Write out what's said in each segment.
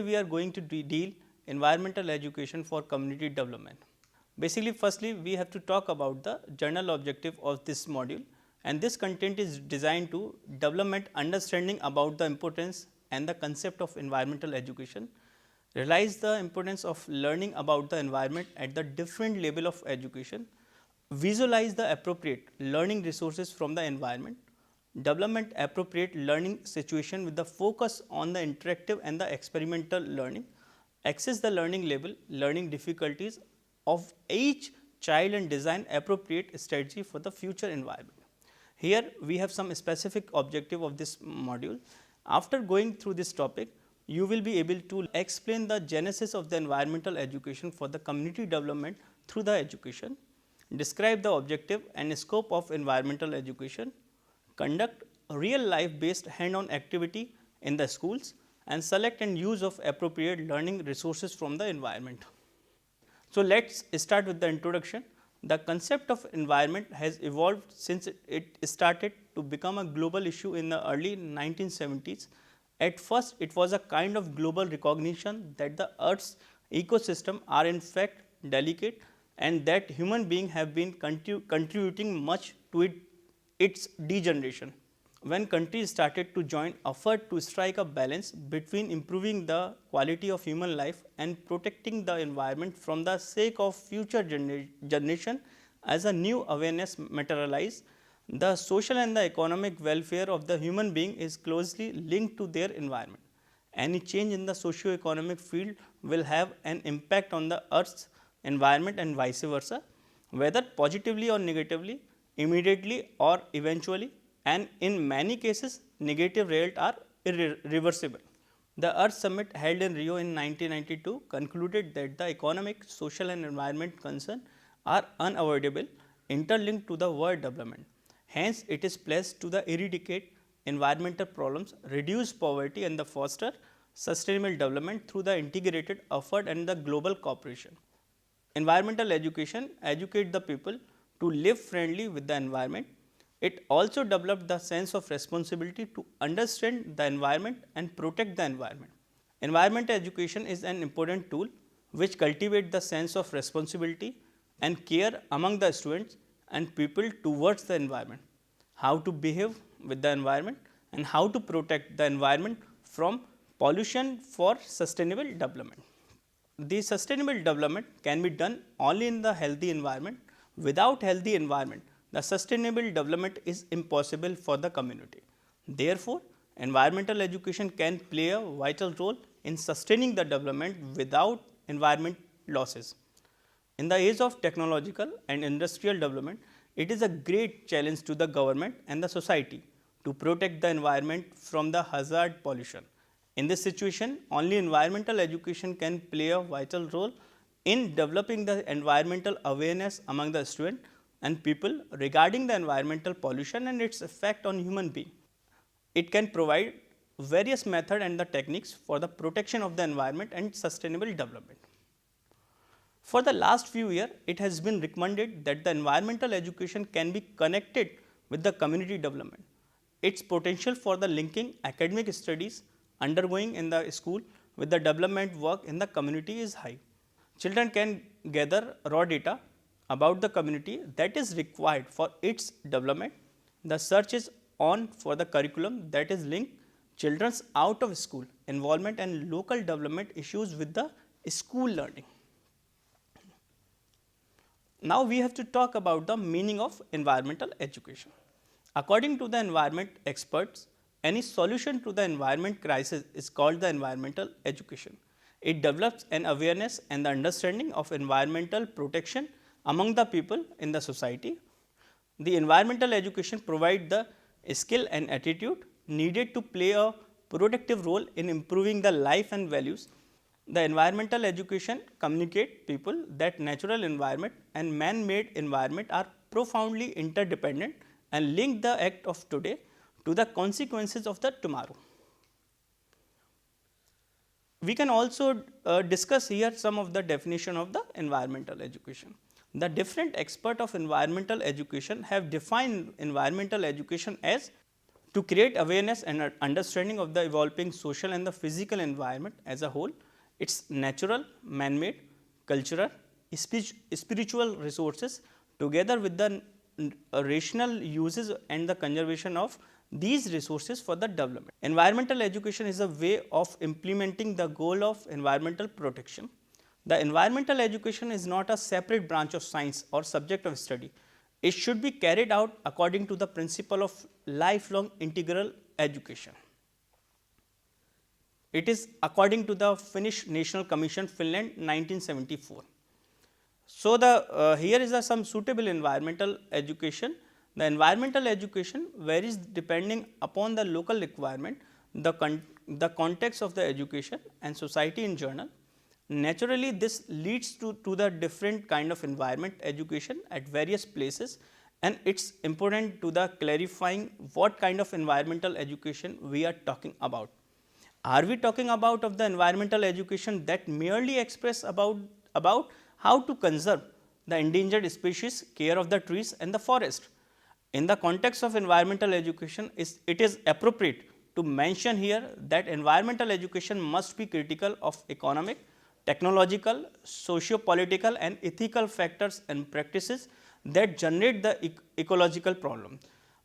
we are going to deal environmental education for community development. Basically, firstly we have to talk about the general objective of this module, and this content is designed to develop understanding about the importance and the concept of environmental education, realize the importance of learning about the environment at the different level of education, visualize the appropriate learning resources from the environment, development appropriate learning situation with the focus on the interactive and the experimental learning, assess the learning level, learning difficulties of each child and design appropriate strategy for the future environment. Here we have some specific objective of this module. After going through this topic, you will be able to explain the genesis of the environmental education for the community development through the education, describe the objective and scope of environmental education, conduct real life based hand on activity in the schools, and select and use of appropriate learning resources from the environment. So, let us start with the introduction. The concept of environment has evolved since it started to become a global issue in the early 1970s. At first, it was a kind of global recognition that the Earth's ecosystem are in fact delicate and that human beings have been contributing much to its degeneration. When countries started to join effort to strike a balance between improving the quality of human life and protecting the environment from the sake of future generation, as a new awareness materialized, the social and the economic welfare of the human being is closely linked to their environment. Any change in the socio-economic field will have an impact on the Earth's environment and vice versa, whether positively or negatively, immediately or eventually, and in many cases negative results are irreversible. The Earth Summit held in Rio in 1992 concluded that the economic, social and environment concerns are unavoidable, interlinked to the world development. Hence, it is pledged to the eradicate environmental problems, reduce poverty and the foster sustainable development through the integrated effort and the global cooperation. Environmental education educates the people to live friendly with the environment. It also developed the sense of responsibility to understand the environment and protect the environment. Environmental education is an important tool which cultivates the sense of responsibility and care among the students and people towards the environment, how to behave with the environment and how to protect the environment from pollution for sustainable development. The sustainable development can be done only in the healthy environment. Without healthy environment, the sustainable development is impossible for the community. Therefore, environmental education can play a vital role in sustaining the development without environment losses. In the age of technological and industrial development, it is a great challenge to the government and the society to protect the environment from the hazard pollution. In this situation, only environmental education can play a vital role in developing the environmental awareness among the students and people regarding the environmental pollution and its effect on human being. It can provide various methods and the techniques for the protection of the environment and sustainable development. For the last few years, it has been recommended that the environmental education can be connected with the community development. Its potential for the linking academic studies undergoing in the school with the development work in the community is high. Children can gather raw data about the community that is required for its development. The search is on for the curriculum that is linked children's out of school involvement and local development issues with the school learning. Now, we have to talk about the meaning of environmental education. According to the environment experts, any solution to the environment crisis is called the environmental education. It develops an awareness and the understanding of environmental protection among the people in the society. The environmental education provides the skill and attitude needed to play a productive role in improving the life and values. The environmental education communicate people that natural environment and man-made environment are profoundly interdependent and link the act of today to the consequences of the tomorrow. We can also discuss here some of the definition of the environmental education. The different experts of environmental education have defined environmental education as to create awareness and understanding of the evolving social and the physical environment as a whole, its natural, man-made, cultural, spiritual resources together with the rational uses and the conservation of these resources for the development. Environmental education is a way of implementing the goal of environmental protection. The environmental education is not a separate branch of science or subject of study. It should be carried out according to the principle of lifelong integral education. It is according to the Finnish National Commission, Finland, 1974. So, here is some suitable environmental education. The environmental education varies depending upon the local requirement, the context of the education and society in general. Naturally, this leads to the different kind of environment education at various places, and it is important to the clarifying what kind of environmental education we are talking about. Are we talking about of the environmental education that merely express about how to conserve the endangered species, care of the trees and the forest? In the context of environmental education, it is appropriate to mention here that environmental education must be critical of economic, technological, socio-political and ethical factors and practices that generate the ecological problem.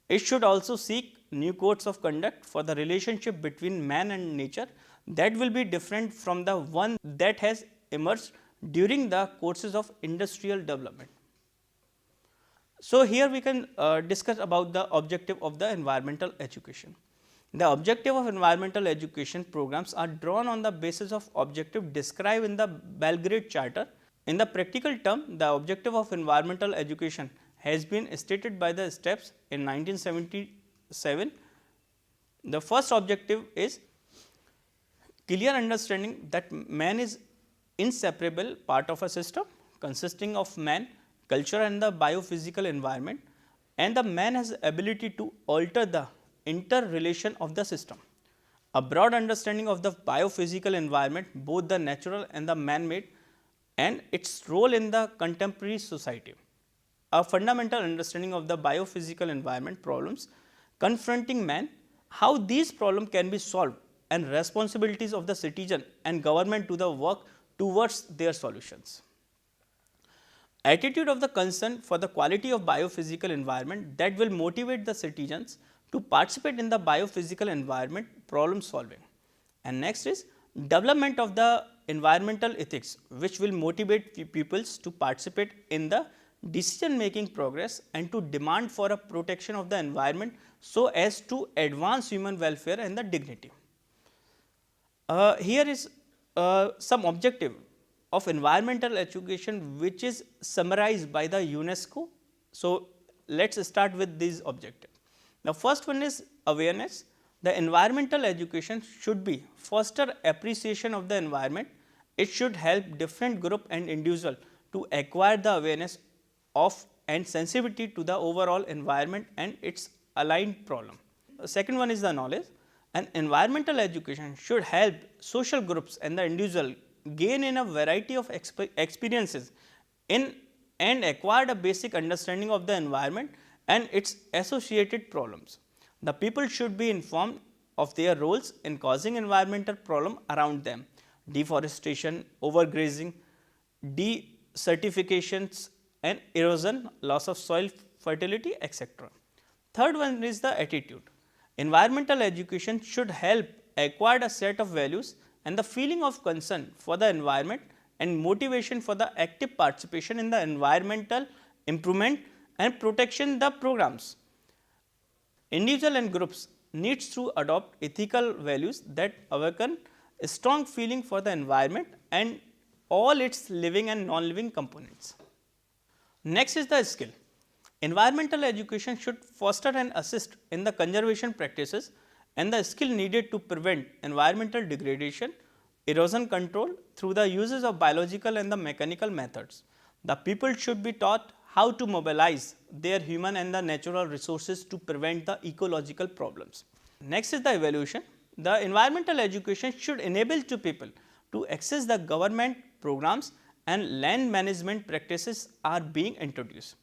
It should also seek new codes of conduct for the relationship between man and nature that will be different from the one that has emerged during the courses of industrial development. So, here we can discuss about the objective of the environmental education. The objective of environmental education programs are drawn on the basis of objective described in the Belgrade Charter. In the practical term, the objective of environmental education has been stated by the steps in 1977. The first objective is clear understanding that man is inseparable part of a system consisting of man, culture and the biophysical environment, and the man has ability to alter the interrelation of the system. A broad understanding of the biophysical environment, both the natural and the man-made, and its role in the contemporary society. A fundamental understanding of the biophysical environment problems confronting man, how these problems can be solved, and responsibilities of the citizen and government to the work towards their solutions. Attitude of the concern for the quality of biophysical environment that will motivate the citizens to participate in the biophysical environment problem solving. And next is development of the environmental ethics, which will motivate peoples to participate in the decision making progress and to demand for a protection of the environment so as to advance human welfare and the dignity. Here is some objective of environmental education which is summarized by the UNESCO. So, let us start with these objectives. The first one is awareness. The environmental education should be foster appreciation of the environment. It should help different group and individual to acquire the awareness of and sensitivity to the overall environment and its aligned problem. The second one is the knowledge. An environmental education should help social groups and the individual gain in a variety of experiences in and acquire a basic understanding of the environment and its associated problems. The people should be informed of their roles in causing environmental problem around them, deforestation, overgrazing, desertifications and erosion, loss of soil fertility, etc. Third one is the attitude. Environmental education should help acquire a set of values and the feeling of concern for the environment and motivation for the active participation in the environmental improvement and protection the programs. Individual and groups needs to adopt ethical values that awaken a strong feeling for the environment and all its living and non-living components. Next is the skill. Environmental education should foster and assist in the conservation practices and the skill needed to prevent environmental degradation, erosion control through the uses of biological and the mechanical methods. The people should be taught how to mobilize their human and the natural resources to prevent the ecological problems. Next is the evaluation. The environmental education should enable to people to access the government programs and land management practices are being introduced.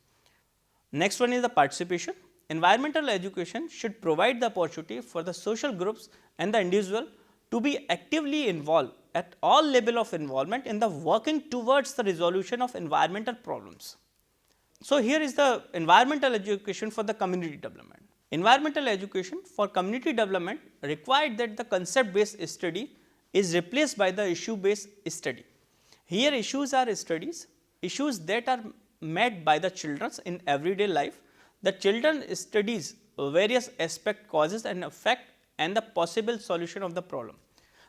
Next one is the participation. environmental education should provide the opportunity for the social groups and the individual to be actively involved at all level of involvement in the working towards the resolution of environmental problems. So, here is the environmental education for the community development. Environmental education for community development required that the concept based study is replaced by the issue based study. Here issues are studies, issues that are met by the children in everyday life. The children studies various aspect, causes and effect and the possible solution of the problem.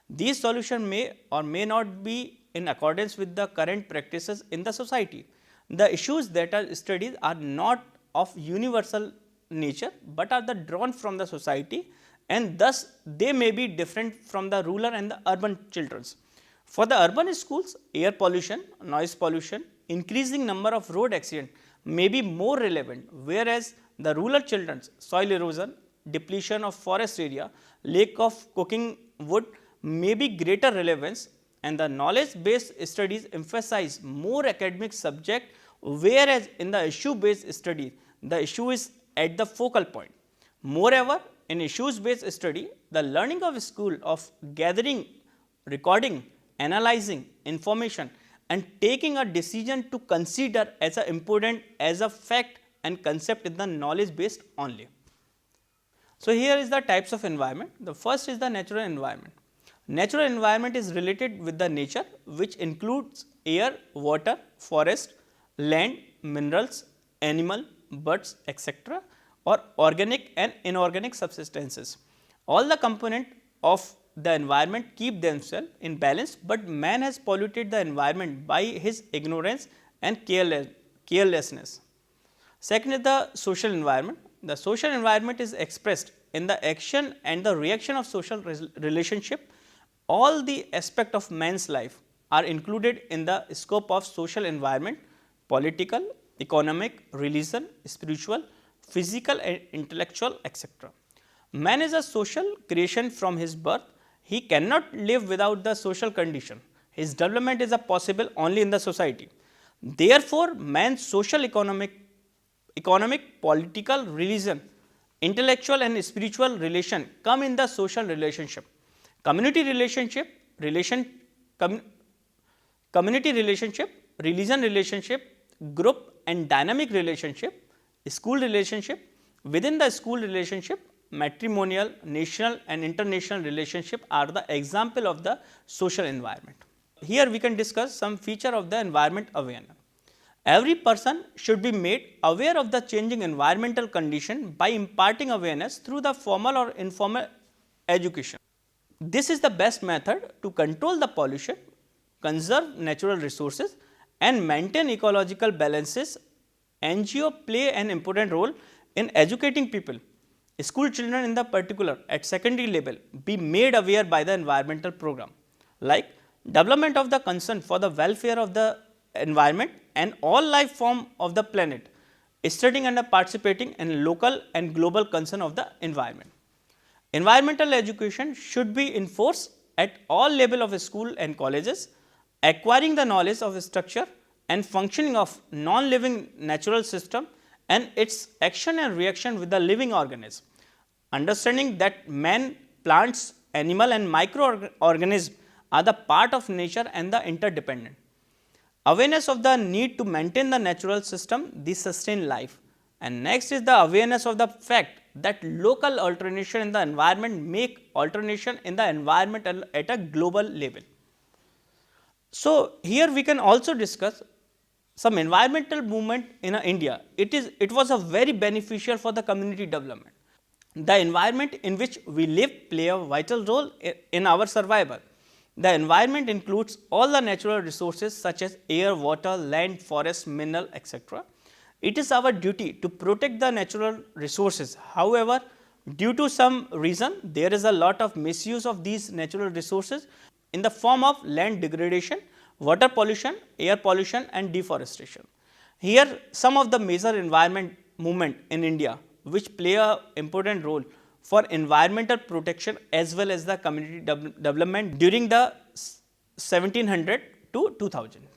These solutions may or may not be in accordance with the current practices in the society. The issues that are studied are not of universal nature, but are the drawn from the society, and thus they may be different from the rural and the urban children's. For the urban schools, air pollution, noise pollution, increasing number of road accidents may be more relevant, whereas the rural children's soil erosion, depletion of forest area, lack of cooking wood may be greater relevance, and the knowledge based studies emphasize more academic subject, whereas in the issue based study the issue is at the focal point. Moreover, in issues based study, the learning of school of gathering, recording, analyzing information and taking a decision to consider as a important as a fact and concept in the knowledge based only. So, here is the types of environment. The first is the natural environment. Natural environment is related with the nature, which includes air, water, forest, land, minerals, animal, birds, etc., or organic and inorganic substances. All the components of the environment keep themselves in balance, but man has polluted the environment by his ignorance and carelessness. Second is the social environment. The social environment is expressed in the action and the reaction of social relationship. All the aspects of man's life are included in the scope of social environment: political, economic, religion, spiritual, physical and intellectual, etc. Man is a social creation from his birth. He cannot live without the social condition. His development is possible only in the society. Therefore, man's social, economic, political, religion, intellectual and spiritual relation come in the social relationship. Community relationship, community relationship, religion relationship, group and dynamic relationship, school relationship, within the school relationship, matrimonial, national and international relationship are the example of the social environment. Here we can discuss some feature of the environment awareness. Every person should be made aware of the changing environmental condition by imparting awareness through the formal or informal education. This is the best method to control the pollution, conserve natural resources and maintain ecological balances. NGO play an important role in educating people. School children in the particular at secondary level be made aware by the environmental program, like development of the concern for the welfare of the environment and all life form of the planet, studying and participating in local and global concern of the environment. Environmental education should be enforced at all level of school and colleges, acquiring the knowledge of structure and functioning of non-living natural system and its action and reaction with the living organism. Understanding that man, plants, animal and microorganisms are the part of nature and the interdependent. Awareness of the need to maintain the natural system, this sustain life. And next is the awareness of the fact that local alternation in the environment make alternation in the environment at a global level. So, here we can also discuss some environmental movement in India. It was a very beneficial for the community development. The environment in which we live play a vital role in our survival. The environment includes all the natural resources such as air, water, land, forest, mineral, etc. It is our duty to protect the natural resources. However, due to some reason, there is a lot of misuse of these natural resources in the form of land degradation, water pollution, air pollution and deforestation. Here some of the major environment movement in India which play a important role for environmental protection as well as the community development during the 1700 to 2000.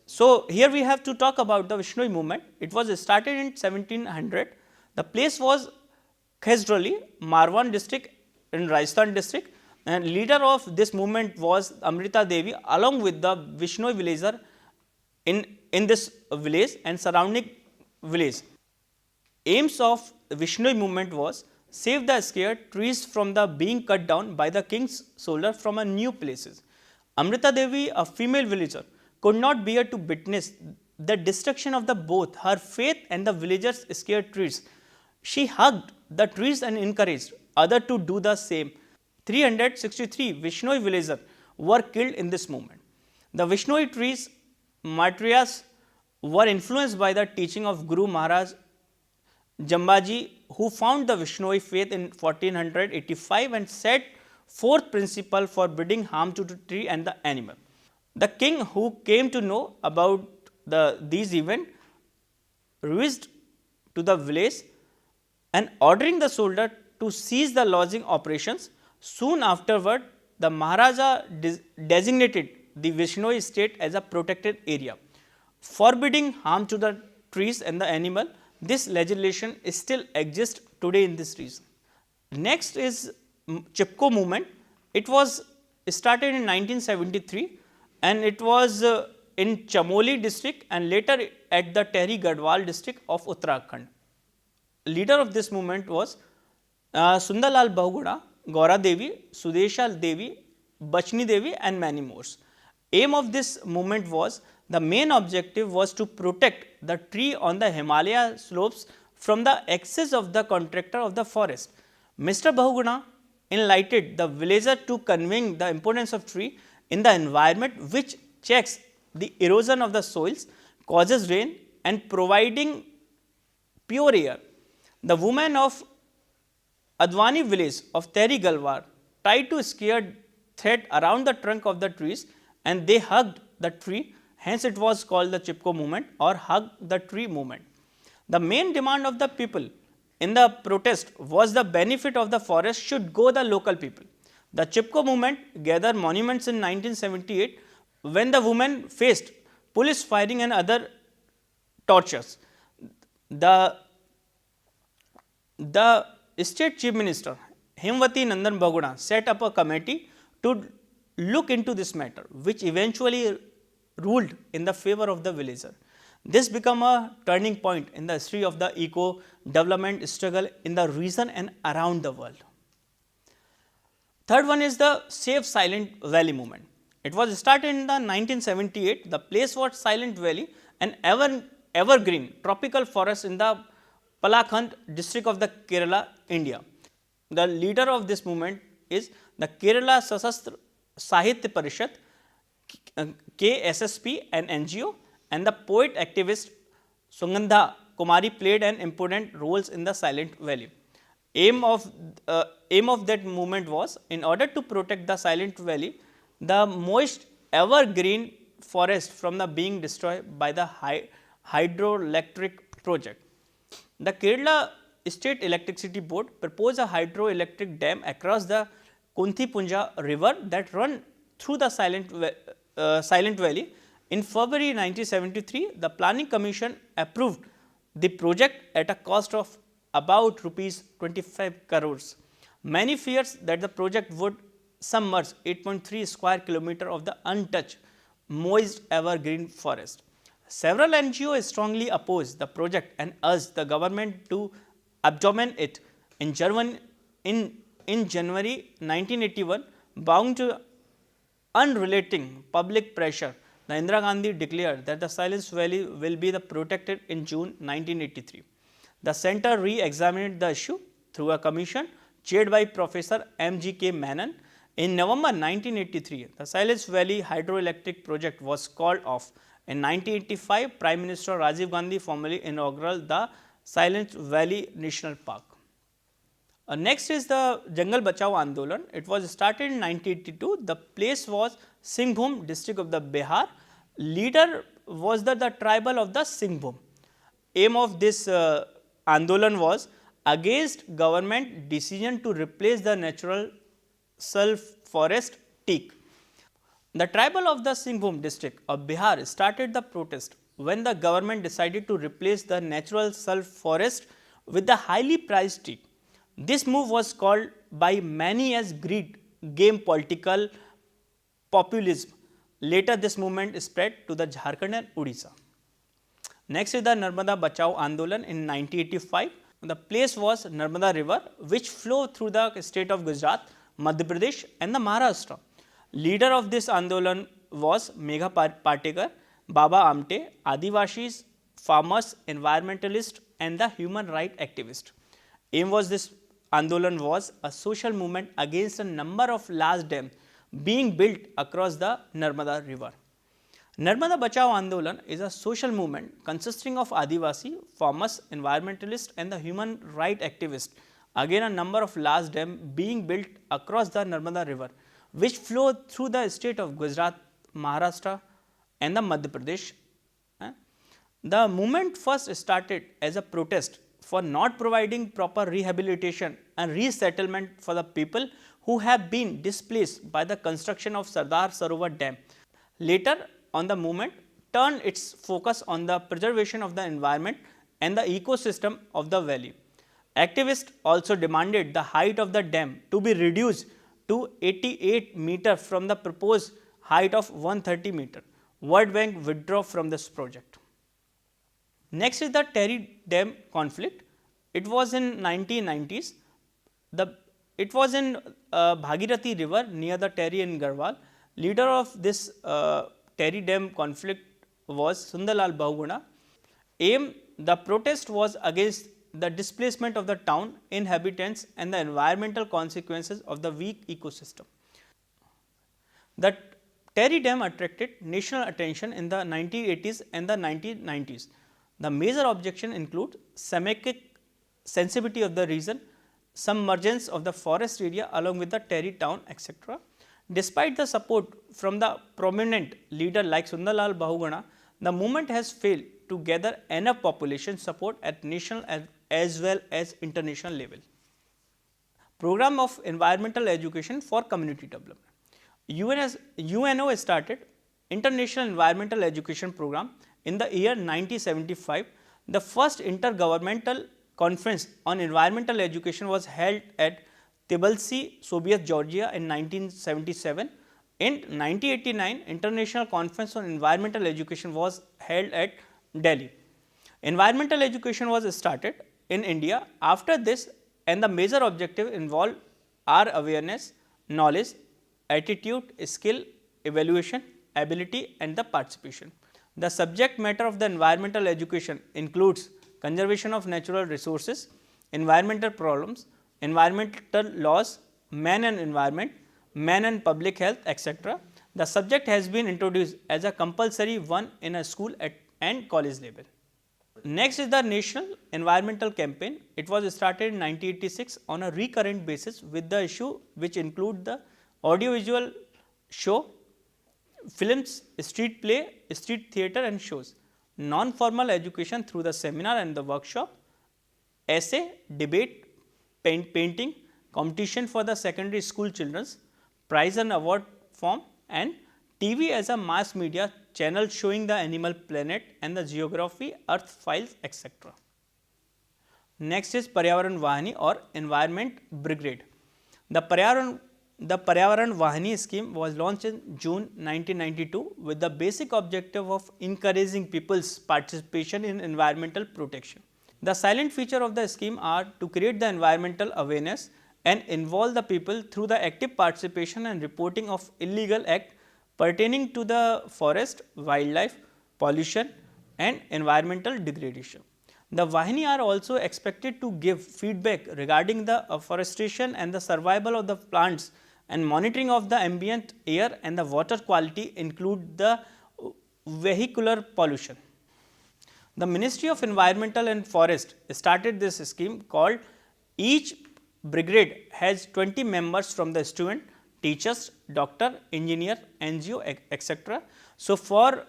So, here we have to talk about the Vishnoi movement. It was started in 1700. The place was Khesroli, Marwan district in Rajasthan district, and leader of this movement was Amrita Devi along with the Vishnoi villager in this village and surrounding village. Aims of Vishnoi movement was save the scared trees from the being cut down by the king's soldier from a new places. Amrita Devi, a female villager, could not bear to witness the destruction of the both her faith and the villagers' scared trees. She hugged the trees and encouraged others to do the same. 363 Vishnoi villagers were killed in this movement. The Vishnoi trees martyrs were influenced by the teaching of Guru Maharaj Jambaji, who found the Vishnoi faith in 1485 and set forth principle forbidding harm to the tree and the animal. The king, who came to know about these events, rushed to the village and ordering the soldier to cease the lodging operations. Soon afterward, the Maharaja designated the Vishnoi state as a protected area, forbidding harm to the trees and the animal. This legislation still exists today in this region. Next is Chipko movement. It was started in 1973 and it was in Chamoli district and later at the TEHRI Garhwal district of Uttarakhand. Leader of this movement was Sundarlal Bahuguda, Gaura Devi, Sudesha Devi, Bachni Devi and many more. Aim of this movement was, the main objective was to protect the tree on the Himalaya slopes from the excess of the contractor of the forest. Mr. Bahuguda enlightened the villager to conveying the importance of tree in the environment, which checks the erosion of the soils, causes rain and providing pure air. The women of Advani village of TEHRI Garhwal tried to scare thread around the trunk of the trees and they hugged the tree, hence it was called the Chipko movement or hug the tree movement. The main demand of the people in the protest was the benefit of the forest should go the local people. The Chipko movement gathered monuments in 1978 when the women faced police firing and other tortures. The State Chief Minister Hemwati Nandan Bahuguda set up a committee to look into this matter, which eventually ruled in the favor of the villager. This became a turning point in the history of the eco-development struggle in the region and around the world. Third one is the Save Silent Valley movement. It was started in the 1978. The place was Silent Valley, an evergreen tropical forest in the Palakkad district of the Kerala, India. The leader of this movement is the Kerala Sasastra Sahitya Parishad, KSSP, an NGO, and the poet activist Sugandha Kumari played an important roles in the Silent Valley. Aim of that movement was, in order to protect the Silent Valley, the moist evergreen forest from the being destroyed by the hydroelectric project. The Kerala State Electricity Board proposed a hydroelectric dam across the Kunthi-Punja river that run through the Silent Valley. In February 1973, the Planning Commission approved the project at a cost of about rupees 25 crores. Many fears that the project would submerge 8.3 square kilometer of the untouched moist evergreen forest. Several NGOs strongly opposed the project and urged the government to abandon it. In January 1981, bound to unrelenting public pressure, the Indira Gandhi declared that the Silent Valley will be protected in June 1983. The center re-examined the issue through a commission chaired by Professor M.G.K. Menon. In November 1983, the Silent Valley hydroelectric project was called off. In 1985, Prime Minister Rajiv Gandhi formally inaugurated the Silent Valley National Park. Next is the Jangal Bachao Andolan. It was started in 1982. The place was Singhbhum district of the Bihar. Leader was the tribal of the Singhbhum. Aim of this Andolan was against government decision to replace the natural self forest teak. The tribal of the Singhbhum district of Bihar started the protest when the government decided to replace the natural self forest with the highly priced tea. This move was called by many as greed game political populism. Later this movement spread to the Jharkhand and Odisha. Next is the Narmada Bachao Andolan in 1985. The place was Narmada river which flowed through the state of Gujarat, Madhya Pradesh and the Maharashtra. Leader of this Andolan was Megha Patekar, Baba Amte, Adivashis, farmers, environmentalists and the human rights activists. Aim was this Andolan was a social movement against a number of large dams being built across the Narmada river. Narmada Bachao Andolan is a social movement consisting of Adivasi, farmers, environmentalists and the human rights activists against a number of large dams being built across the Narmada river which flow through the state of Gujarat, Maharashtra and the Madhya Pradesh. The movement first started as a protest for not providing proper rehabilitation and resettlement for the people who have been displaced by the construction of Sardar Sarovar Dam. Later on, the movement turned its focus on the preservation of the environment and the ecosystem of the valley. Activists also demanded the height of the dam to be reduced to 88 meters from the proposed height of 130 meters. World Bank withdrew from this project. Next is the TEHRI Dam conflict. It was in 1990s. It was in Bhagirathi river near the TEHRI in Garhwal. Leader of this TEHRI Dam conflict was Sundarlal Bahuguna. The protest was against the displacement of the town inhabitants and the environmental consequences of the weak ecosystem. The TEHRI Dam attracted national attention in the 1980s and the 1990s. The major objection include seismic sensitivity of the region, submergence of the forest area along with the TEHRI town, etc. Despite the support from the prominent leader like Sundarlal Bahuguna, the movement has failed to gather enough population support at national as well as international level. Program of environmental education for community development. UNO started International Environmental Education Program in the year 1975. The first intergovernmental conference on environmental education was held at Tbilisi, Soviet Georgia in 1977. In 1989, International Conference on Environmental Education was held at Delhi. Environmental education was started in India after this, and the major objective involved are awareness, knowledge, attitude, skill, evaluation, ability and the participation. The subject matter of the environmental education includes conservation of natural resources, environmental problems, environmental laws, man and environment, man and public health, etc. The subject has been introduced as a compulsory one in a school and college level. Next is the National Environmental Campaign. It was started in 1986 on a recurrent basis with the issue which include the audiovisual show, films, street play, street theatre and shows, non-formal education through the seminar and the workshop, essay, debate, painting, competition for the secondary school children, prize and award form, and TV as a mass media channel showing the animal planet and the geography, earth files, etc. Next is Paryavaran Vahini or Environment Brigade. The Paryavaran Vahini scheme was launched in June 1992 with the basic objective of encouraging people's participation in environmental protection. The silent feature of the scheme are to create the environmental awareness and involve the people through the active participation and reporting of illegal act pertaining to the forest, wildlife, pollution and environmental degradation. The Vahini are also expected to give feedback regarding the afforestation and the survival of the plants and monitoring of the ambient air and the water quality, include the vehicular pollution. The Ministry of Environmental and Forest started this scheme called each brigade has 20 members from the student, teachers, doctor, engineer, NGO, etc. So far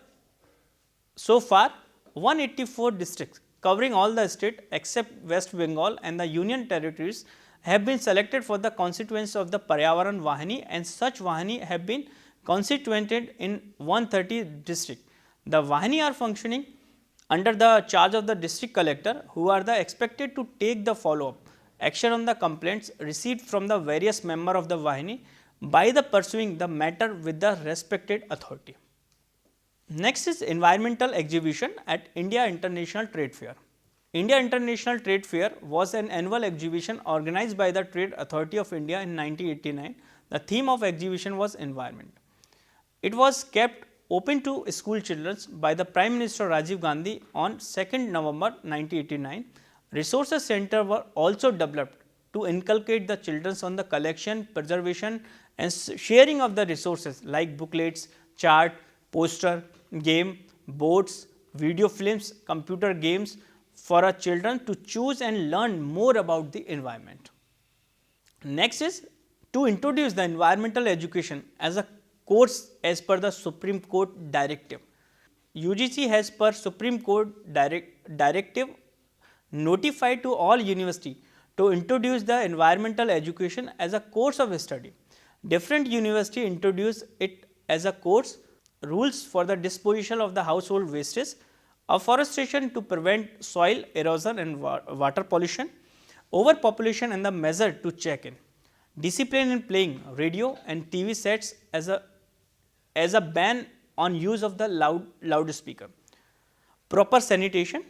184 districts covering all the state except West Bengal and the Union Territories have been selected for the constituents of the Paryavaran Vahini, and such Vahini have been constituted in 130 districts. The Vahini are functioning under the charge of the district collector, who are the expected to take the follow up action on the complaints received from the various member of the Vahini by the pursuing the matter with the respected authority. Next is environmental exhibition at India International Trade Fair. India International Trade Fair was an annual exhibition organized by the Trade Authority of India in 1989. The theme of exhibition was environment. It was kept open to school children by the Prime Minister Rajiv Gandhi on 2nd November 1989. Resources center were also developed to inculcate the children on the collection, preservation and sharing of the resources like booklets, chart, poster, game, boards, video films, computer games for our children to choose and learn more about the environment. Next is to introduce the environmental education as a course as per the Supreme Court directive. UGC has per Supreme Court directive notified to all university to introduce the environmental education as a course of study. Different university introduce it as a course, rules for the disposition of the household wastes, afforestation to prevent soil erosion and water pollution, overpopulation and the measure to check in, discipline in playing radio and TV sets as a ban on use of the loudspeaker, proper sanitation,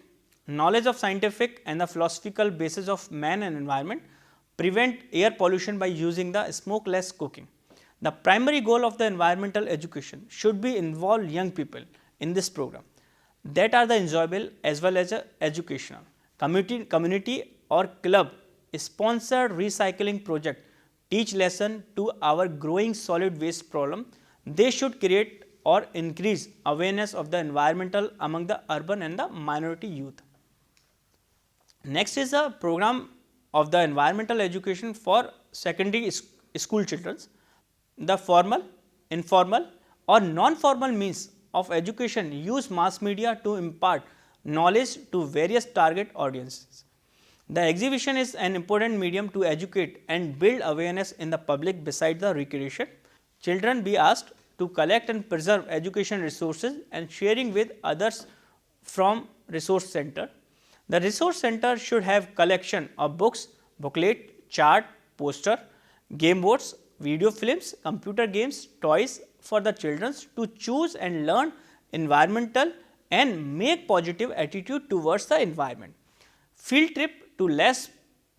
knowledge of scientific and the philosophical basis of man and environment, prevent air pollution by using the smokeless cooking. The primary goal of the environmental education should be involve young people in this program that are the enjoyable as well as educational. Community or club sponsored recycling project teach lesson to our growing solid waste problem. They should create or increase awareness of the environmental among the urban and the minority youth. Next is a program of the environmental education for secondary school children. The formal, informal or non-formal means of education use mass media to impart knowledge to various target audiences. The exhibition is an important medium to educate and build awareness in the public beside the recreation. Children be asked to collect and preserve education resources and sharing with others from resource center. The resource center should have collection of books, booklet, chart, poster, game boards, video films, computer games, toys for the children to choose and learn environmental and make positive attitude towards the environment. Field trip to less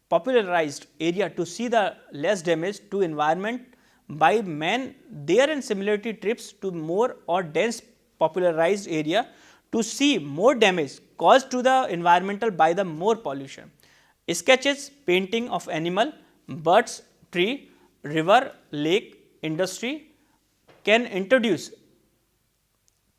popularized area to see the less damage to environment by man there, and similarity trips to more or dense popularized area to see more damage caused to the environmental by the more pollution. Sketches, painting of animal, birds, tree, river, lake, industry can introduce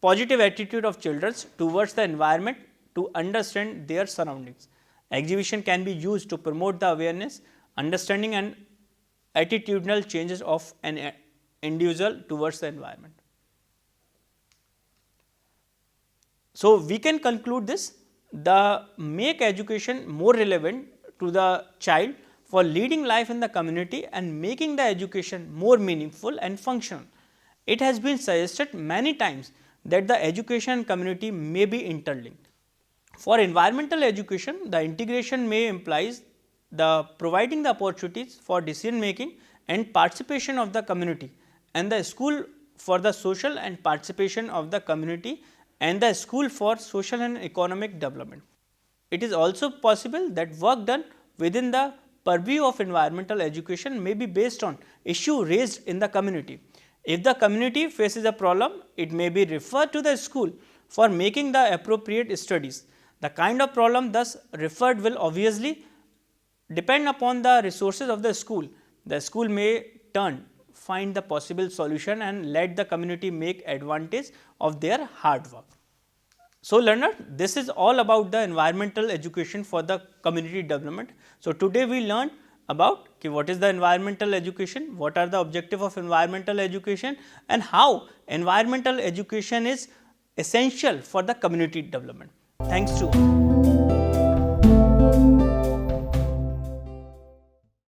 positive attitude of children towards the environment to understand their surroundings. Exhibition can be used to promote the awareness, understanding and attitudinal changes of an individual towards the environment. So, we can conclude this, the make education more relevant to the child for leading life in the community and making the education more meaningful and functional. It has been suggested many times that the education community may be interlinked. For environmental education, the integration may implies the providing the opportunities for decision making and participation of the community, and the school for the social and participation of the community, and the school for social and economic development. It is also possible that work done within the purview of environmental education may be based on issue raised in the community. If the community faces a problem, it may be referred to the school for making the appropriate studies. The kind of problem thus referred will obviously depend upon the resources of the school. The school may find the possible solution and let the community make advantage of their hard work. So, learner, this is all about the environmental education for the community development. So, today we learned about what is the environmental education, what are the objective of environmental education, and how environmental education is essential for the community development. Thanks to all.